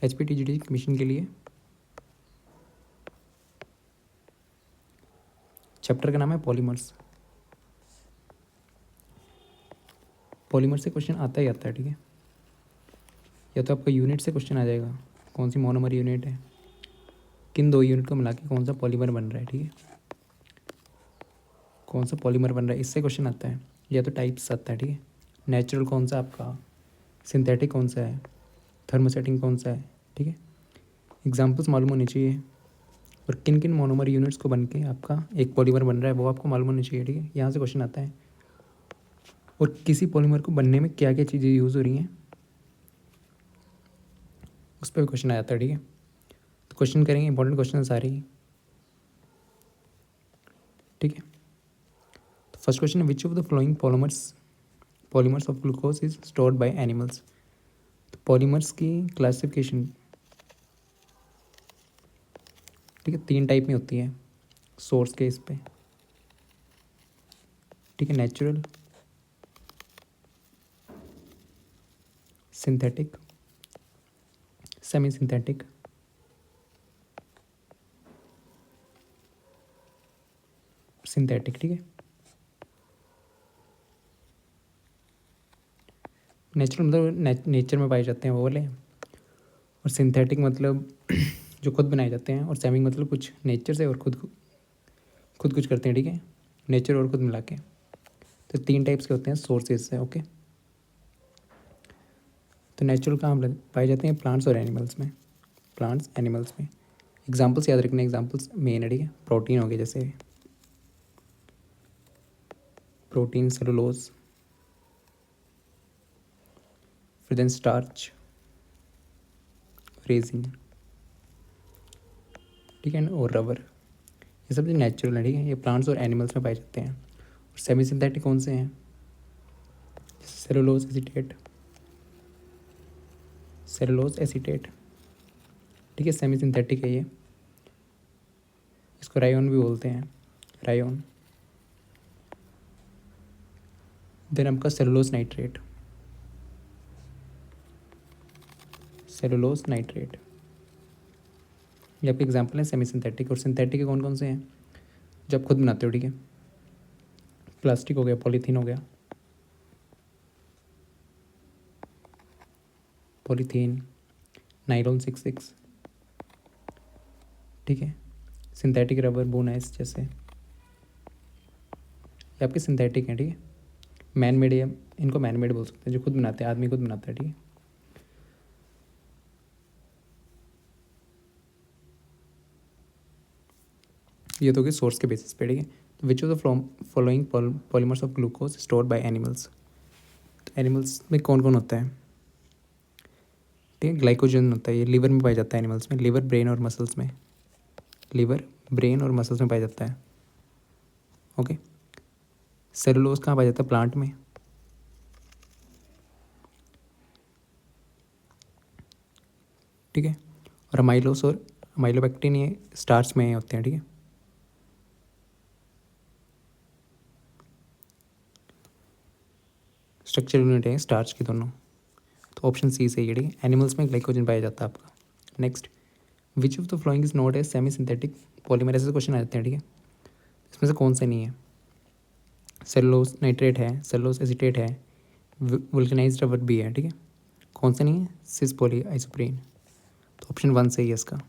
HPTGD commission के लिए। Chapter का नाम है पॉलीमर्स। पॉलीमर से क्वेश्चन आता ही आता है, ठीक है। या तो आपका यूनिट से क्वेश्चन आ जाएगा, कौन सी मोनोमर यूनिट है, किन दो यूनिट को मिला के कौन सा पॉलीमर बन रहा है, ठीक है, कौन सा पॉलीमर बन रहा है, इससे क्वेश्चन आता है। या तो टाइप्स आता है, ठीक है, नेचुरल कौन सा आपका, सिंथेटिक कौन सा है, थर्मोसेटिंग कौन सा है, ठीक है। एग्जाम्पल्स मालूम होने चाहिए, और किन किन मोनोमर यूनिट्स को बन के आपका एक पॉलीमर बन रहा है वो आपको मालूम होना चाहिए, ठीक है। यहाँ से क्वेश्चन आता है। और किसी पॉलीमर को बनने में क्या क्या चीज़ें यूज़ हो रही हैं उस पर भी क्वेश्चन आ जाता है, ठीक है। तो क्वेश्चन करेंगे, इंपॉर्टेंट क्वेश्चन सारे ही, ठीक है। तो फर्स्ट क्वेश्चन है, which of the following polymers of glucose is stored by animals. तो पॉलीमर्स की क्लासिफिकेशन, ठीक है, 3 टाइप में होती है सोर्स के इस पे, ठीक है, natural, synthetic, semi synthetic, synthetic, ठीक है। नेचुरल मतलब नेचर में पाए जाते हैं वो वाले, और सिंथेटिक मतलब जो खुद बनाए जाते हैं, और सेमी मतलब कुछ नेचर से और खुद कुछ करते हैं, ठीक है, नेचर और खुद मिला के। तो 3 टाइप्स के होते हैं सोर्सेज से, ओके। तो नेचुरल कहाँ पाए जाते हैं, प्लांट्स और एनिमल्स में, प्लांट्स एनिमल्स में। एग्जाम्पल्स याद रखने, एग्जाम्पल्स मेन है, ठीक है। प्रोटीन हो गए, जैसे प्रोटीन, सेलुलोज, फिर देन स्टार्च, रेजिन, ठीक है, और रबर। ये सब जो नेचुरल है, ठीक है, ये प्लांट्स और एनिमल्स में पाए जाते हैं। और सेमी सिंथेटिक कौन से हैं, सेलुलोज एसीटेट, सेलुलोज एसीटेट, ठीक है, सेमी सिंथेटिक है ये। इसको रायोन भी बोलते हैं, रायोन। देन आपका सेलुलोज नाइट्रेट, सेलुलोज नाइट्रेट, ये आपके एग्जाम्पल है सेमी सिंथेटिक। और सिंथेटिक के कौन कौन से हैं जो आप खुद बनाते हो, ठीक है। प्लास्टिक हो गया, पॉलीथीन हो गया, पॉलीथीन, नाइलॉन 66, ठीक है, सिंथेटिक रबर, बोनाइस जैसे, ये आपके सिंथेटिक हैं, ठीक है। मैन मेड, या इनको मैन मेड बोल सकते हैं, जो खुद बनाते हैं, आदमी खुद बनाता है, ठीक है। ये तो कि सोर्स के बेसिस पे, ठीक है। तो which of the following polymers of glucose stored by animals. तो एनिमल्स में कौन कौन होता है, ठीक है, ग्लाइकोजन होता है, ये लीवर में पाया जाता है एनिमल्स में, लीवर, ब्रेन और मसल्स में, लीवर, ब्रेन और मसल्स में पाया जाता है, ओके। सेलुलोज कहाँ पाया जाता है, प्लांट में, ठीक है। और अमाइलोस और अमाइलोपेक्टिन ये स्टार्च में होते हैं, ठीक है। स्ट्रक्चर यूनिट है स्टार्च की दोनों। तो ऑप्शन सी सही है, ठीक है, एनिमल्स में ग्लाइकोजन पाया जाता है आपका। Next, which of the following is not a semi synthetic polymer, ऐसे क्वेश्चन आ जाते हैं, ठीक है। इसमें से कौन से नहीं है, सेलुलोज नाइट्रेट है, सेलुलोज एसीटेट है, वुल्केनाइज्ड रबर भी है, ठीक है। कौन से नहीं है, सिस पॉली आइसोप्रीन। तो ऑप्शन 1 सही है इसका,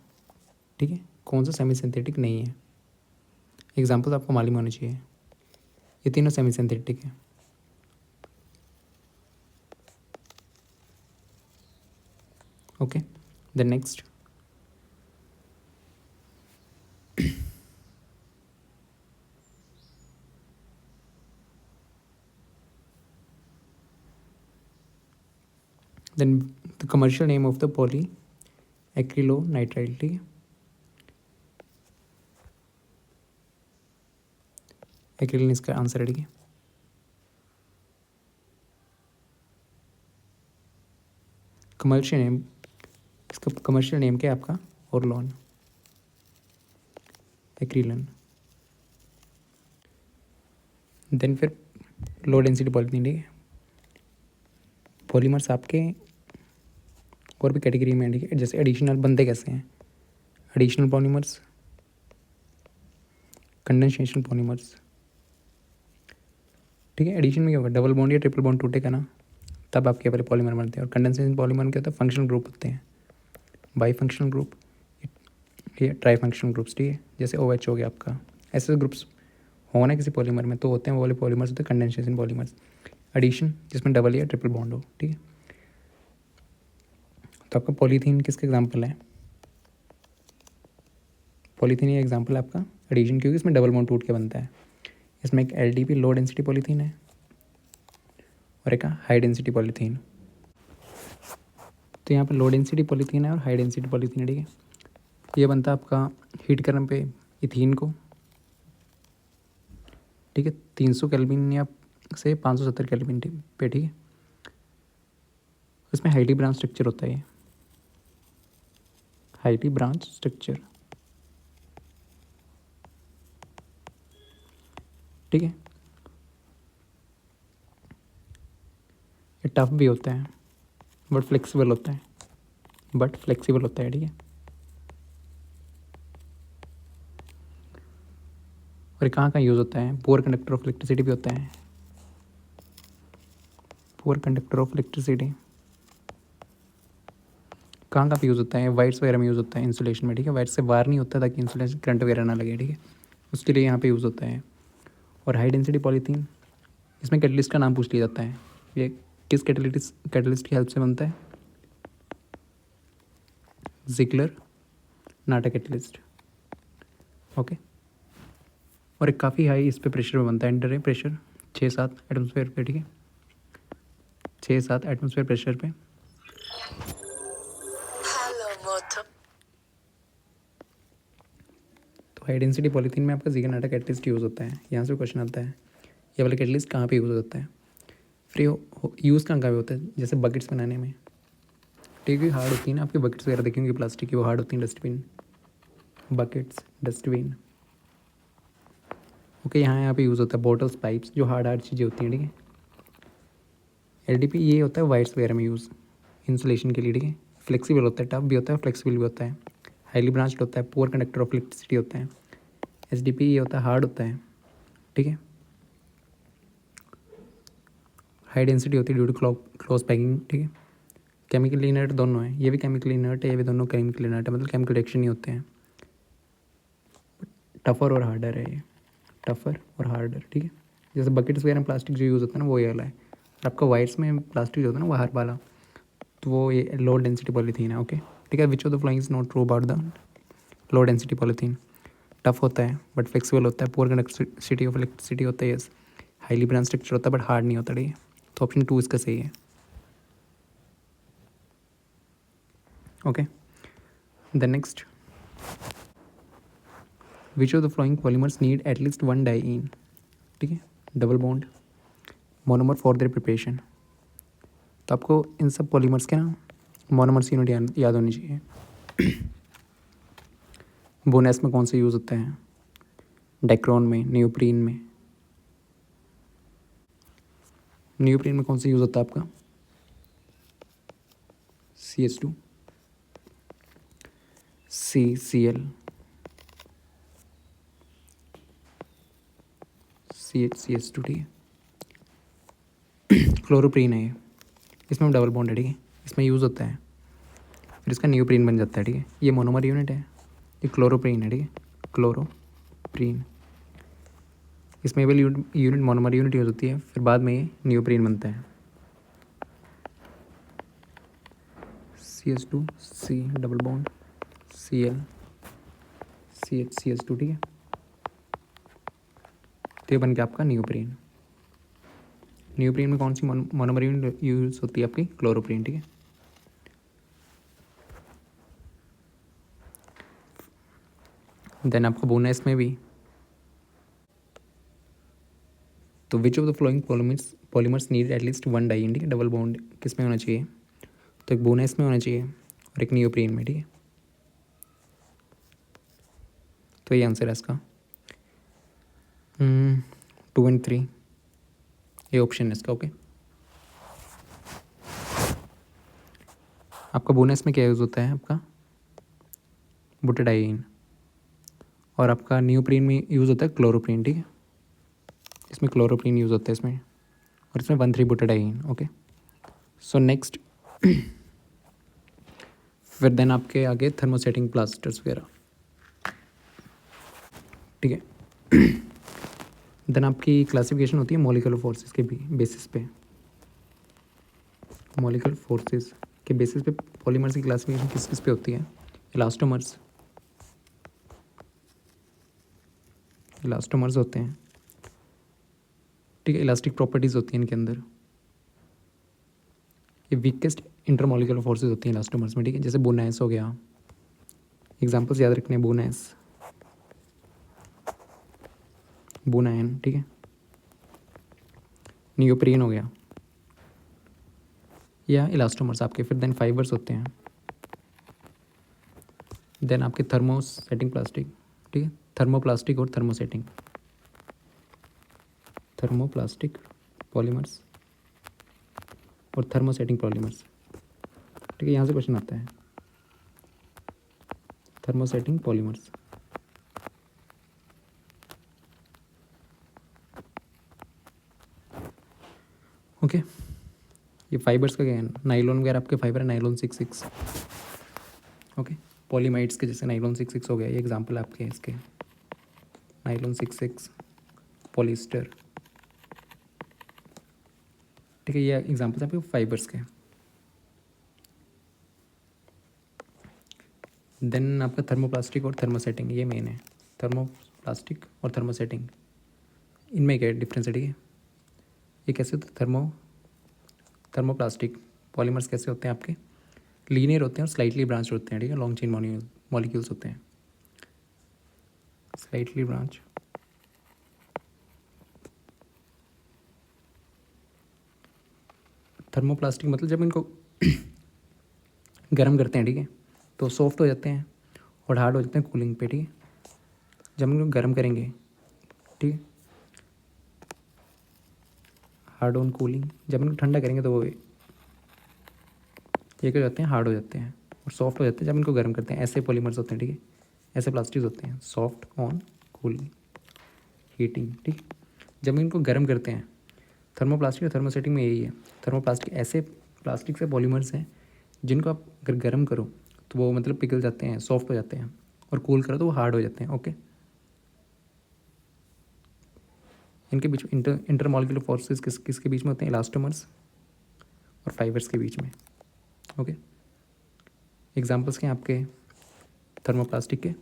ठीक है। कौन सा सेमी सिंथेटिक नहीं है, एग्जाम्पल आपको मालूम होने चाहिए। ये तीनों सेमी सिंथेटिक है, okay. The next, then the commercial name of the poly acrylonitrile, ठीक है। एक्रिलिन इसका आंसर है, ठीक है। कमर्शियल नेम, इसका कमर्शियल नेम क्या है आपका, ओरलॉन, एक्रिलन। देन फिर लो डेंसिटी पॉलीथीन, ठीक है। पॉलीमर्स आपके और भी कैटेगरी में है, ठीक है। जैसे एडिशनल बनते कैसे हैं, एडिशनल पॉलीमर्स, कंडेंसेशन पॉलीमर्स, ठीक है। एडिशन में क्या होगा, डबल बॉन्ड या ट्रिपल बॉन्ड टूटेगा ना, तब आपके वाले पॉलीमर बनते हैं। और कंडेंसेशन पॉलीमर में क्या होता है, फंक्शनल ग्रुप होते हैं, बाई फंक्शनल ग्रुप या ट्राई फंक्शनल ग्रुप्स, ठीक है। जैसे OH हो गया आपका, ऐसे ग्रुप्स हो ना किसी पॉलीमर में तो होते हैं, वो वाले पॉलीमर्स होते हैं कंडेंसेशन पॉलीमर्स। एडिशन जिसमें डबल या ट्रिपल बॉन्ड हो, ठीक है। तो आपका पॉलीथीन किसका एग्जाम्पल है, पॉलीथीन ये एग्जाम्पल है आपका एडिशन, क्योंकि इसमें डबल बॉन्ड टूट के बनता है। इसमें एक LDP लो डेंसिटी पॉलीथीन है और एक हाई डेंसिटी पॉलीथीन। तो यहाँ पर लो डेंसिटी पॉलीथीन है और हाई डेंसिटी पॉलीथीन है, ठीक है। ये बनता है आपका हीट करने पे इथीन को, ठीक है, 300 केल्विन या से 570 केल्विन पे, ठीक है। इसमें हाईली ब्रांच स्ट्रक्चर होता है, ये हाईली ब्रांच स्ट्रक्चर, ठीक है। ये टफ भी होता है बट फ्लेक्सिबल होता है, ठीक है। और ये कहाँ यूज़ होता है, पुअर कंडक्टर ऑफ इलेक्ट्रिसिटी भी होता है, पुअर कंडक्टर ऑफ इलेक्ट्रिसिटी कहाँ पे यूज़ होता है, वायर्स वगैरह में यूज़ होता है, इंसुलेशन में, ठीक है। वायर्स से वायर नहीं होता ताकि इंसुलेशन करंट वगैरह ना लगे, ठीक है, उसके लिए यहाँ पे यूज़ होता है। और हाई डेंसिटी पॉलीथीन, इसमें कैटलिस्ट का नाम पूछ लिया जाता है, ये किस कैटलिस्ट की हेल्प से बनता है, जिगलर नाटा कैटलिस्ट, ओके। और एक काफ़ी हाई इस पे प्रेशर में बनता है, इंटर प्रेशर 6-7 एटमॉस्फेयर पे, ठीक है, 6-7 एटमॉस्फेयर प्रेशर पे। तो हाई डेंसिटी पॉलीथीन में आपका जिगलर नाटा कैटलिस्ट यूज़ होता है। यहाँ से क्वेश्चन आता है ये वाला कैटलिस्ट कहाँ पे यूज़ होता है, फ्री यूज़ कहाँ कहाँ पे होता है, जैसे बकेट्स बनाने में, ठीक है। हार्ड होती है ना आपकी बकेट्स वगैरह देखेंगे प्लास्टिक की, वो हार्ड होती हैं, डस्टबिन, बकेट्स, डस्टबिन, ओके। यहाँ पे यूज़ होता है बॉटल्स, पाइप्स, जो हार्ड चीज़ें होती हैं, ठीक है। LDP ये होता है वायर्स वगैरह में यूज़, इंसुलेशन के लिए, ठीक है। फ्लेक्सिबल होता है, टफ भी होता है, फ्लेक्सिबल भी होता है। हाईली ब्रांच्ड होता है, पुअर कंडक्टर ऑफ इलेक्ट्रिसिटी होता है। SDP ये होता है, हार्ड होता है, ठीक है। हाई डेंसिटी होती है ड्यू टू क्लोज पैकिंग, ठीक है। केमिकल इनर्ट दोनों है, ये भी केमिकल इनर्ट है, ये भी दोनों केमिकल इनर्ट है, मतलब केमिकल रिएक्शन नहीं होते हैं। टफर और हार्डर है ये, टफर और हार्डर, ठीक है। जैसे बकेट्स वगैरह में प्लास्टिक जो यूज़ होता है ना, वो ये वाला है। और आपका वायर्स में प्लास्टिक जो होता है ना, वो हर वाला, तो वो ये लो डेंसिटी पॉलीथीन है, ओके, ठीक है। Which of the following is not true about the low density polythene, tough होता है बट फ्लेक्सिबल होता है, पुअर कंडक्टिविटी ऑफ इलेक्ट्रिसिटी होता है, यस। हाईली ब्रांच स्ट्रक्चर होता है बट हार्ड नहीं होता, ठीक है। तो ऑप्शन 2 इसका सही है, okay. The next, which of the following polymers need at least 1 diene, ठीक है, double bond, monomer for their preparation. तो आपको इन सब पॉलीमर्स के ना मोनोमर्स यूनिट याद होनी चाहिए। बोनेस में कौन से यूज़ होते हैं, डेक्रोन में, नियोप्रीन में, नियोप्रीन में कौन सा यूज़ होता है आपका, CH2, CCl, CH2, ठीक है। क्लोरोप्रीन है ये, इसमें डबल बॉन्ड है, ठीक है, इसमें यूज़ होता है, फिर इसका नियोप्रीन बन जाता है, ठीक है। ये मोनोमर यूनिट है, ये क्लोरोप्रीन है, ठीक है, क्लोरोप्रीन। इसमें भी यूनिट मोनोमर यूनिट यूज़ होती है, फिर बाद में ये नियोप्रीन बनता है, CH2, C double bond, Cl, CH2, ठीक है। तो ये बन गया आपका नियोप्रीन। नियोप्रीन में कौन सी मोनोमर यूनिट यूज़ होती है आपकी, क्लोरोप्रीन, ठीक है। देन आपका बोनेस में भी, तो which of the following polymers need at least 1 diene, ठीक है। डबल बॉन्ड किस में होना चाहिए, तो एक बोनेस में होना चाहिए और एक नियोप्रीन में, ठीक है। तो ये आंसर है इसका 2 and 3, ये ऑप्शन है इसका, ओके। आपका बोनस में क्या यूज़ होता है आपका बुटाडाइन, और आपका न्यूप्रीन में यूज़ होता है क्लोरोप्रीन, ठीक है, इसमें क्लोरोप्रीन यूज़ होता है इसमें, और इसमें 1,3 बुटाडाइन। ओके, सो नेक्स्ट फिर देन आपके आगे थर्मोसेटिंग प्लास्टर्स वगैरह, ठीक है। देन आपकी क्लासिफिकेशन होती है मॉलिक्यूलर फोर्सेस के बेसिस पे, मॉलिक्यूलर फोर्सेस के बेसिस पे पॉलीमर्स की क्लासिफिकेशन किस किस पे होती है? इलास्टोमर्स, इलास्टोमर्स होते हैं, ठीक है, इलास्टिक प्रॉपर्टीज़ होती हैं इनके अंदर। ये वीकेस्ट इंटरमॉलिक्यूलर फोर्सेस होती हैं इलास्टोमर्स में, ठीक है, जैसे बोनास हो गया, एग्जांपल्स याद रखने हैं, बोनास, बोनायन, ठीक है, नियोप्रीन हो गया, या इलास्टोमर्स आपके। फिर देन फाइबर्स होते हैं, देन आपके थर्मोसेटिंग प्लास्टिक, ठीक है, थर्मोप्लास्टिक और थर्मोसेटिंग, थर्मोप्लास्टिक पॉलीमर्स और थर्मोसेटिंग पॉलीमर्स, ठीक है, यहाँ से क्वेश्चन आता है, थर्मोसेटिंग पॉलीमर्स। ओके, ये फाइबर्स का क्या है, नाइलॉन वगैरह आपके फाइबर है, नाइलॉन 66, ओके, पॉलीमाइड्स के जैसे नाइलॉन 66 हो गया, ये एग्जांपल आपके हैं इसके, नाइलॉन 66, पॉलिस्टर, ठीक है, ये एग्जांपल्स आपके फाइबर्स के। देन आपका थर्मोप्लास्टिक और थर्मोसेटिंग, ये मेन है, थर्मोप्लास्टिक और थर्मोसेटिंग, इनमें क्या डिफरेंस है, ठीक है, ये कैसे होता है, थर्मोप्लास्टिक पॉलीमर्स कैसे होते हैं आपके, लीनियर होते हैं और स्लाइटली ब्रांच होते हैं, ठीक है, लॉन्ग चेन मॉलिक्यूल्स होते हैं, स्लाइटली ब्रांच। थर्मोप्लास्टिक मतलब जब इनको गर्म करते हैं, ठीक है, तो सॉफ्ट हो जाते हैं और हार्ड हो जाते हैं कूलिंग पे, ठीक है, जब इनको गर्म करेंगे, ठीक है, हार्ड ऑन कूलिंग, जब इनको ठंडा करेंगे तो वो ये क्या हो जाते हैं, हार्ड हो जाते हैं और सॉफ्ट हो जाते हैं जब इनको गर्म करते हैं, ऐसे पॉलीमर्स होते हैं, ठीक है, ऐसे प्लास्टिक्स होते हैं, सॉफ्ट ऑन कूलिंग हीटिंग, ठीक, जब इनको गर्म करते हैं, थर्मोप्लास्टिक और थर्मोसेटिंग में यही है, थर्मोप्लास्टिक ऐसे प्लास्टिक से पॉलीमर्स हैं जिनको आप अगर गर्म करो तो वो मतलब पिघल जाते हैं, सॉफ्ट हो जाते हैं, और कूल करो तो वो हार्ड हो जाते हैं। ओके, इनके बीच में इंटरमॉलिक्यूलर फोर्सेस किसके बीच में होते हैं, इलास्टोमर्स और फाइबर्स के बीच में। ओके, एग्जांपल्स क्या हैं आपके थर्मोप्लास्टिक के,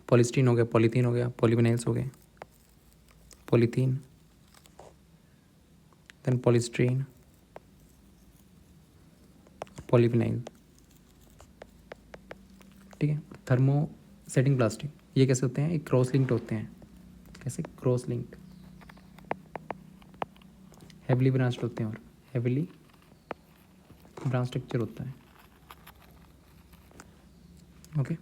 पॉलीस्टीन हो गया, पॉलीथीन हो गया, पॉलीविनाइल्स हो गए, पॉलीथीन, देन पॉलीस्ट्रीन, पॉलीविनाइल, ठीक है। थर्मोसेटिंग प्लास्टिक ये कैसे होते हैं, एक क्रॉस लिंक्ड होते हैं, कैसे क्रॉस लिंक्ड, हेवली ब्रांच्ड होते हैं और हेवली ब्रांच स्ट्रक्चर होता है। ओके,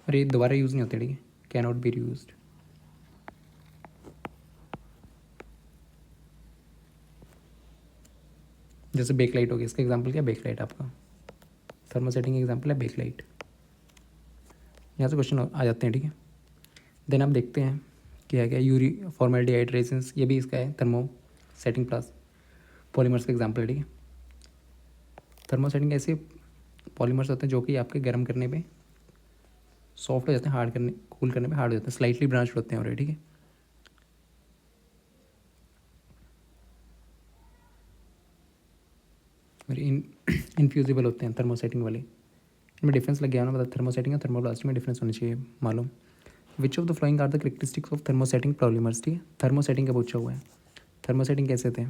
और ये दोबारा यूज़ नहीं होते, ठीक है, कैन नॉट बी रीयूज्ड। जैसे बेकलाइट हो गया, इसका एग्जांपल क्या है, बेकलाइट आपका थर्मोसेटिंग एग्जांपल है बेकलाइट। यहाँ से क्वेश्चन आ जाते हैं, ठीक है। देन आप देखते हैं क्या है, क्या यूरी फॉर्मेल्डिहाइड रेजिन्स, ये भी इसका है थर्मोसेटिंग प्लस पॉलीमर्स का एग्जांपल है, ठीक है। थर्मोसेटिंग ऐसे पॉलीमर्स होते हैं जो कि आपके गर्म करने पे सॉफ्ट हो जाते हैं, हार्ड करने कूल करने पे हार्ड हो जाते हैं, स्लाइटली ब्रांच होते हैं ऑलरेडी, ठीक है। और इनफ्यूजिबल होते हैं थर्मोसेटिंग वाले। इनमें डिफरेंस लग गया ना, मतलब थर्मोसेटिंग और थर्मोप्लास्टिक में डिफरेंस होना चाहिए मालूम। Which of the following are the characteristics of thermosetting polymers, ठीक है, थर्मोसेटिंग का पूछा हुआ है। थर्मोसेटिंग कैसे थे,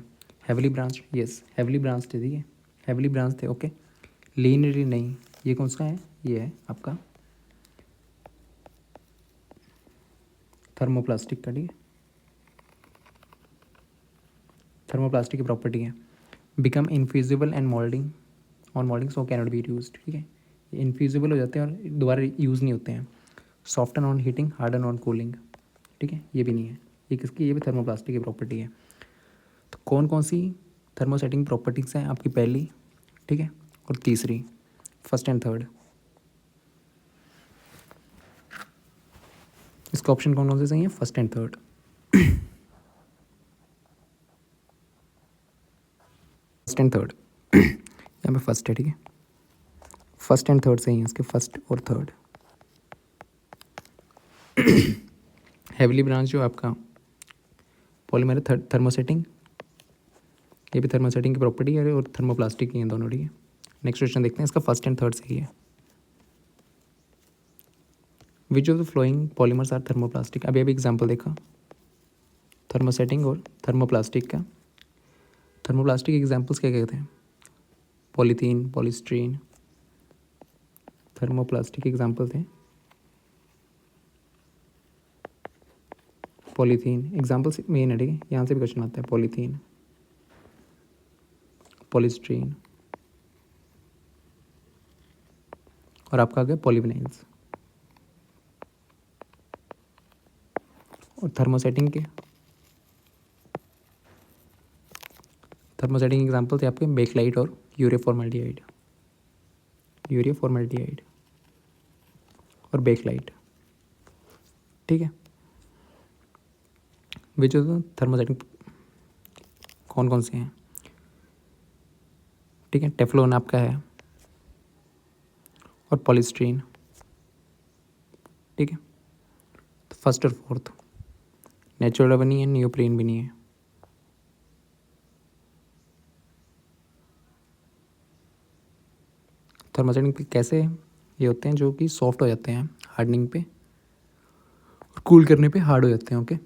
heavily branch, yes heavily branch थे, ठीक है, हेवली ब्रांच थे। ओके, लीनियरली नहीं, ये कौन सा है, ये है आपका थर्मोप्लास्टिक का, ठीक है, थर्मोप्लास्टिक की प्रॉपर्टी है become infusible and moulding on moulding so can not be used, ठीक है, इनफ्यूजिबल हो जाते हैं और दोबारा यूज़ नहीं होते हैं। Soften on heating, harden on cooling, ठीक है, ये भी नहीं है, ये किसकी, ये भी थर्मोप्लास्टिक की प्रॉपर्टी है। कौन कौन सी थर्मोसेटिंग प्रॉपर्टीज़ हैं आपकी पहली, ठीक है, और तीसरी, फर्स्ट एंड थर्ड। इसका ऑप्शन कौन कौन से सही है, first and third. First and third यहाँ पे फर्स्ट है, ठीक है, फर्स्ट एंड थर्ड सही है इसके, फर्स्ट और थर्ड। हेवली ब्रांच जो आपका पॉलीमर है थर्मोसेटिंग, ये भी थर्मोसेटिंग की प्रॉपर्टी है और थर्मोप्लास्टिक की है दोनों, ठीक है। नेक्स्ट क्वेश्चन देखते हैं, इसका फर्स्ट एंड थर्ड सही है। Which of the following polymers are thermoplastic, अभी अभी एग्जाम्पल देखा थर्मोसेटिंग और थर्मोप्लास्टिक का। थर्मोप्लास्टिक एग्जाम्पल्स क्या कहते हैं, पॉलीथीन, पॉलीस्ट्रीन, थर्मोप्लास्टिक एग्जाम्पल थे पॉलीथीन, एग्जाम्पल्स मेन है, ठीक है, यहाँ से भी क्वेश्चन आता है, पॉलीथीन, पॉलीस्ट्रीन, और आपका आ गया पॉलीविनाइल्स। और थर्मोसेटिंग एग्जाम्पल थे आपके बेकलाइट और यूरिया फॉर्मेल्डिहाइड, यूरिया फॉर्मेल्डिहाइड और बेकलाइट, ठीक है। विच ऑफ थर्मोसेटिंग कौन कौन से हैं, ठीक है, टेफ्लॉन आपका है और पॉलीस्ट्रीन, ठीक है। तो फर्स्ट और फोर्थ, नेचुरल भी नहीं है, नियोप्रीन भी नहीं है। थर्मोसेटिंग पे कैसे ये होते हैं, जो कि सॉफ्ट हो जाते हैं हार्डनिंग पे और कूल करने पे हार्ड हो जाते हैं, ओके।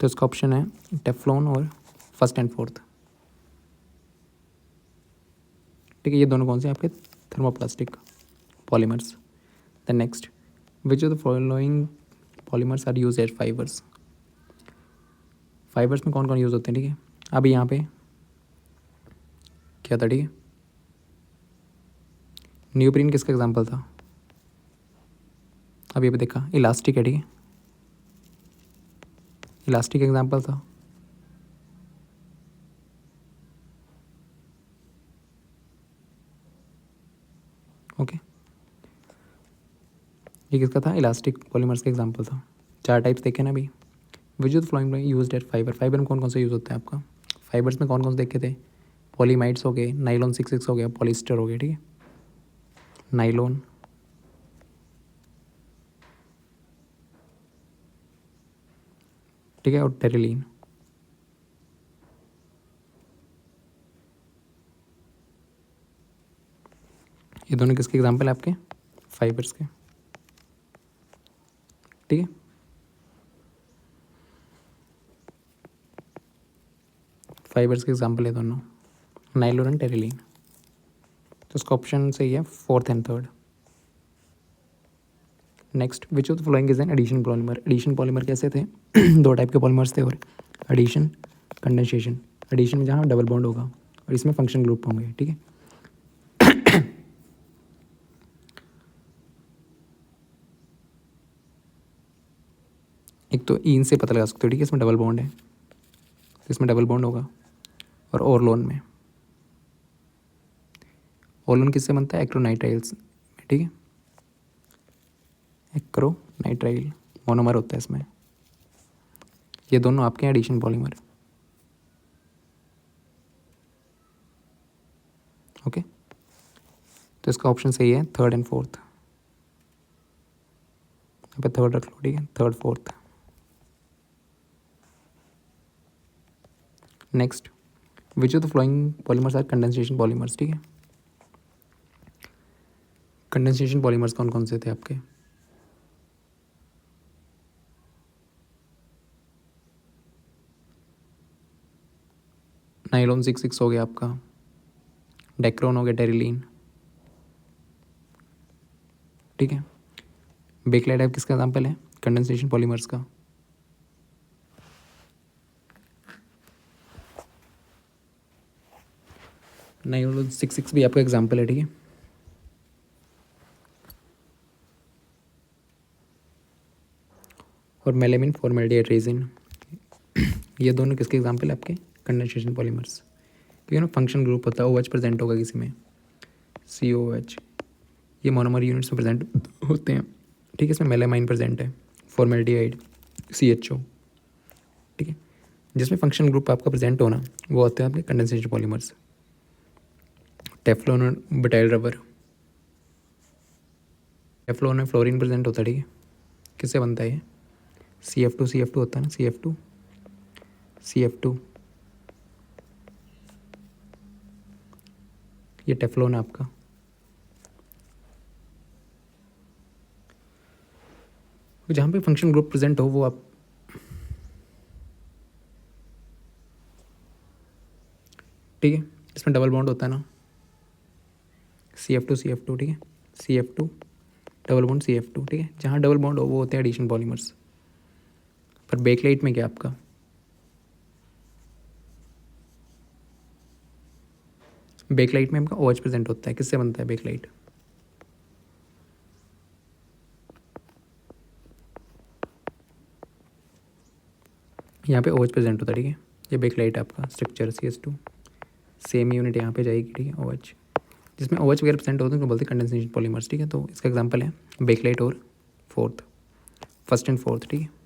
तो इसका ऑप्शन है टेफ्लॉन और फर्स्ट एंड फोर्थ, ठीक है। ये दोनों कौन से आपके thermoplastic polymers. The next, which of the following polymers are use as fibres, fibres में कौन कौन यूज़ होते हैं, ठीक है। अभी यहाँ पे क्या था, ठीक है, न्यूप्रीन किसका एग्जाम्पल था, अभी अभी देखा इलास्टिक है, ठीक है, इलास्टिक एग्जाम्पल था। ओके, ये किसका था, इलास्टिक पॉलीमर्स का एग्जाम्पल था। चार टाइप्स देखे ना अभी। विच of the flowing used eight fibre, fibre में कौन कौन सा यूज़ होता है आपका, फाइबर्स में कौन कौन से देखे थे, पॉलीमाइड्स हो गए, नाइलॉन 66 हो गया, पॉलिस्टर हो गया, ठीक है, नाइलॉन, ठीक है, और टेरिलीन। ये दोनों किसके एग्जाम्पल है आपके, फाइबर्स के, ठीक है। फाइबर्स के एग्जाम्पल है दोनों, नाइलॉन एंड टेरिलीन। तो उसका ऑप्शन सही है fourth and third. Next, which of the following is an addition polymer, addition polymer कैसे थे दो टाइप के पॉलीमर्स थे, और एडिशन, कंडेंसेशन। एडिशन में जहाँ डबल बॉन्ड होगा और इसमें फंक्शन ग्रुप होंगे, ठीक है। एक तो ईन से पता लगा सकते हो, ठीक है, इसमें डबल बॉन्ड है, तो इसमें डबल बॉन्ड होगा। और ओरलोन में, ओरलोन किससे बनता है, एक्रोनाइट्राइल्स, ठीक है, एक्रोनाइट्राइल मोनोमर होता है इसमें। ये दोनों आपके हैं एडिशन पॉलीमर, ओके। तो इसका ऑप्शन सही है थर्ड एंड फोर्थ, यहाँ पे थर्ड रख लो, ठीक है, third fourth. Next, which of the following polymers are condensation polymers, ठीक है। कंडेंसेशन पॉलीमर्स कौन कौन से थे आपके, नाइलॉन 66 हो गया आपका, डेक्रोन हो गया, टेरिलीन, ठीक है। बेकलाइट टाइप किसका एग्जाम्पल है कंडेंसेशन पॉलीमर्स का, नाइलॉन 66 भी आपका एग्जाम्पल है, ठीक है। और मेलामिन फॉर्मेल्डिहाइड रेजिन, ये दोनों किसके एग्जाम्पल है आपके कंडेंसेशन पॉलीमर्स, क्योंकि ना फंक्शन ग्रुप होता है OH प्रेजेंट होगा किसी में, COH, ये मोनोमर यूनिट्स में प्रेजेंट होते हैं, ठीक है। इसमें मेलामाइन प्रेजेंट है, फॉर्मेल्डिहाइड, CHO, ठीक है। जिसमें फंक्शन ग्रुप आपका प्रेजेंट होना वो होते हैं आपके कंडेंसेशन पॉलीमर्स। टेफ्लॉन और बुटाइल रबर, टेफ्लॉन में फ्लोरीन प्रेजेंट होता है, ठीक है। किससे बनता है ये, CF2 होता है ना, CF2, ये टेफ्लॉन है आपका। जहाँ पे फंक्शन ग्रुप प्रेजेंट हो वो आप, ठीक है। इसमें डबल बॉन्ड होता है ना, CF2, ठीक है, CF2 डबल बॉन्ड CF2, ठीक है। जहाँ डबल बॉन्ड हो वो होते हैं एडिशन पॉलीमर्स। पर बेकलाइट में क्या आपका, बेकलाइट में आपका OH प्रेजेंट होता है। किससे बनता है बेकलाइट, यहाँ पे OH प्रेजेंट होता है, ठीक है। ये बेकलाइट आपका स्ट्रक्चर CS2, सेम यूनिट यहाँ पे जाएगी, ठीक है, OH। जिसमें OH वगैरह प्रेजेंट होते हैं तो बोलते हैं कंडेंसेशन पॉलीमर्स, ठीक है। तो इसका एग्जांपल है बेकलाइट और फर्स्ट एंड फोर्थ, ठीक है।